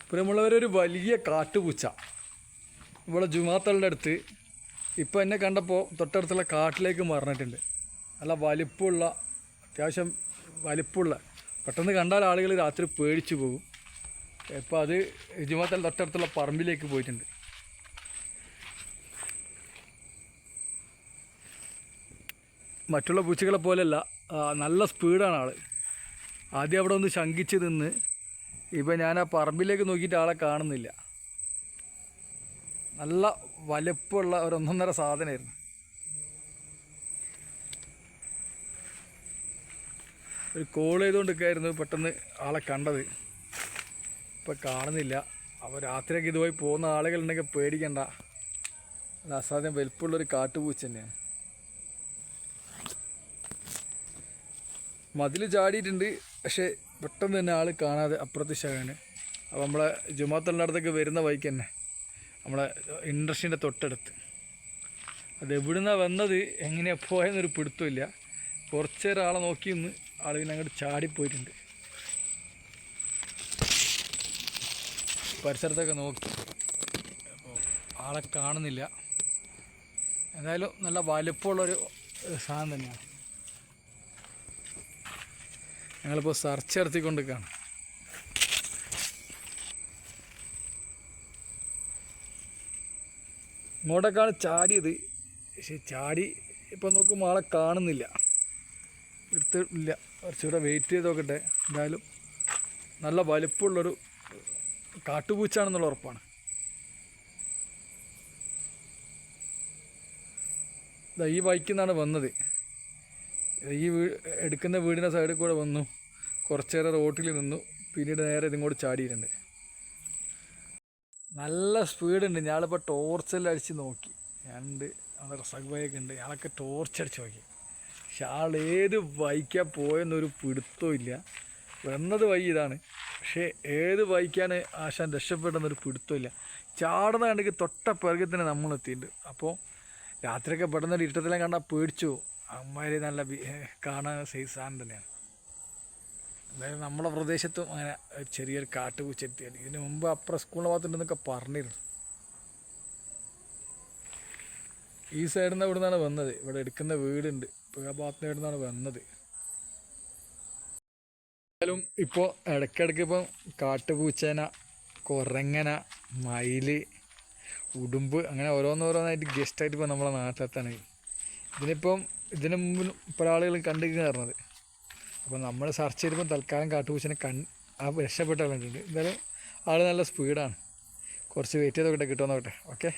പ്രിയമുള്ളവരൊരു വലിയ കാട്ടുപൂച്ച ഇവിടെ ജുമാത്തളുടെ അടുത്ത് ഇപ്പോൾ എന്നെ കണ്ടപ്പോൾ തൊട്ടടുത്തുള്ള കാട്ടിലേക്ക് മറിഞ്ഞിട്ടുണ്ട്. നല്ല വലിപ്പമുള്ള, അത്യാവശ്യം വലിപ്പമുള്ള, പെട്ടെന്ന് കണ്ടാൽ ആളുകൾ രാത്രി പേടിച്ചു പോകും. ഇപ്പോൾ അത് ജുമാത്തൽ തൊട്ടടുത്തുള്ള പറമ്പിലേക്ക് പോയിട്ടുണ്ട്. മറ്റുള്ള പൂച്ചകളെ പോലെയല്ല, നല്ല സ്പീഡാണ് ആൾ. ആദ്യം അവിടെ ഒന്ന് ശങ്കിച്ച് നിന്ന്, ഇപ്പം ഞാൻ ആ പറമ്പിലേക്ക് നോക്കിയിട്ട് ആളെ കാണുന്നില്ല. നല്ല വലുപ്പമുള്ള ഒരു ഒന്നൊന്നര സാധനമായിരുന്നു. ഒരു കോൾ ചെയ്തുകൊണ്ടിരിക്കുകയായിരുന്നു, പെട്ടെന്ന് ആളെ കണ്ടത്. ഇപ്പം കാണുന്നില്ല. അപ്പോൾ രാത്രിയൊക്കെ ഇതുപോയി പോകുന്ന ആളുകളുണ്ടെങ്കിൽ പേടിക്കണ്ട. അത് അസാധ്യം വലുപ്പമുള്ളൊരു കാട്ടുപൂച്ച തന്നെയാണ്. മതിൽ ചാടിയിട്ടുണ്ട്, പക്ഷേ പെട്ടെന്ന് തന്നെ ആൾ കാണാതെ അപ്രത്യക്ഷമാണ്. അപ്പോൾ നമ്മളെ ജുമാത്തലിൻ്റെ അടുത്തൊക്കെ വരുന്ന വഴിക്ക് തന്നെ നമ്മളെ ഇൻഡസ്ട്രീൻ്റെ തൊട്ടടുത്ത്. അത് എവിടുന്നാണ് വന്നത്, എങ്ങനെയാണ് പോയെന്നൊരു പിടുത്തമില്ല. കുറച്ച് നേരം ആളെ നോക്കി നിന്ന് ആൾ പിന്നെ അങ്ങോട്ട് ചാടിപ്പോയിട്ടുണ്ട്. പരിസരത്തൊക്കെ നോക്കി, അപ്പോൾ ആളെ കാണുന്നില്ല. എന്തായാലും നല്ല വലുപ്പമുള്ളൊരു സാധനം തന്നെയാണ്. ഞങ്ങളിപ്പോൾ സെർച്ച് നടത്തിക്കൊണ്ടിരിക്കുകയാണ്. ഇങ്ങോട്ടേക്കാണ് ചാടിയത്, പക്ഷേ ചാടി ഇപ്പം നോക്കുമ്പോൾ ആളെ കാണുന്നില്ല. എടുത്തില്ല, കുറച്ചുകൂടെ വെയിറ്റ് ചെയ്ത് നോക്കട്ടെ. എന്തായാലും നല്ല വലിപ്പമുള്ളൊരു കാട്ടുപൂച്ചാണെന്നുള്ള ഉറപ്പാണ്. ഈ ബൈക്കിൽ നിന്നാണ് വന്നത്. ഈ എടുക്കുന്ന വീടിൻ്റെ സൈഡിൽ കൂടെ വന്നു, കുറച്ച് നേരം റോട്ടിൽ നിന്നു, പിന്നീട് നേരെ ഇതിങ്ങോട്ട് ചാടിയിട്ടുണ്ട്. നല്ല സ്പീഡുണ്ട്. ഞാനിപ്പോൾ ടോർച്ചെല്ലാം അടിച്ച് നോക്കി. ഞാനുണ്ട്, അവിടെ റസാഖ് ഭായൊക്കെ ഉണ്ട്, ഞാനൊക്കെ ടോർച്ചടിച്ച് നോക്കി. പക്ഷെ ആൾ ഏത് ബൈക്കാണ് പോയെന്നൊരു പിടുത്തവും ഇല്ല. വന്നത് വഴി ഇതാണ്, പക്ഷേ ഏത് ബൈക്കാണ് ആശാൻ രക്ഷപ്പെട്ടെന്നൊരു പിടുത്തമില്ല. ചാടുന്ന കണ്ടെങ്കിൽ തൊട്ട പിറകത്തിന് നമ്മളെത്തിയിട്ടുണ്ട്. അപ്പോൾ രാത്രിയൊക്കെ പെട്ടെന്നൊരു ഇരുട്ടത്തിലും കണ്ടാൽ പേടിച്ചു. അമ്മമാർ നല്ല കാണാൻ സൈസ് സാധനം തന്നെയാണ്. എന്തായാലും നമ്മുടെ പ്രദേശത്തും അങ്ങനെ ചെറിയൊരു കാട്ടുപൂച്ച എത്തിയാണ്. ഇതിന് മുമ്പ് അപ്പുറം സ്കൂളിൻ്റെ ഭാഗത്തുണ്ടെന്നൊക്കെ പറഞ്ഞിരുന്നു. ഈ സൈഡിൽ നിന്ന് ഇവിടെ നിന്നാണ് വന്നത്. ഇവിടെ എടുക്കുന്ന വീടുണ്ട്, ഇപ്പോൾ ആ ഭാഗത്ത് നിന്ന് നിന്നാണ് വന്നത്. എന്തായാലും ഇപ്പോൾ ഇടയ്ക്കിടയ്ക്ക് ഇപ്പം കാട്ടുപൂച്ചേന, കുരങ്ങന, മയിൽ, ഉടുമ്പ്, അങ്ങനെ ഓരോന്നോരോന്നായിട്ട് ഗസ്റ്റായിട്ട് ഇപ്പോൾ നമ്മളെ നാട്ടിലെത്താണ്. ഇതിന് മുമ്പ് പല ആളുകളും കണ്ടിരിക്കുന്ന പറഞ്ഞത്. അപ്പോൾ നമ്മൾ സെർച്ച് ചെയ്തപ്പോൾ തൽക്കാലം കാട്ടുപൂച്ചനെ രക്ഷപ്പെട്ട കണ്ടിട്ടുണ്ട്. എന്തായാലും ആൾ നല്ല സ്പീഡാണ്. കുറച്ച് വെയിറ്റ് ചെയ്ത് നോക്കട്ടെ, കിട്ടുമോ നോക്കട്ടെ. ഓക്കെ.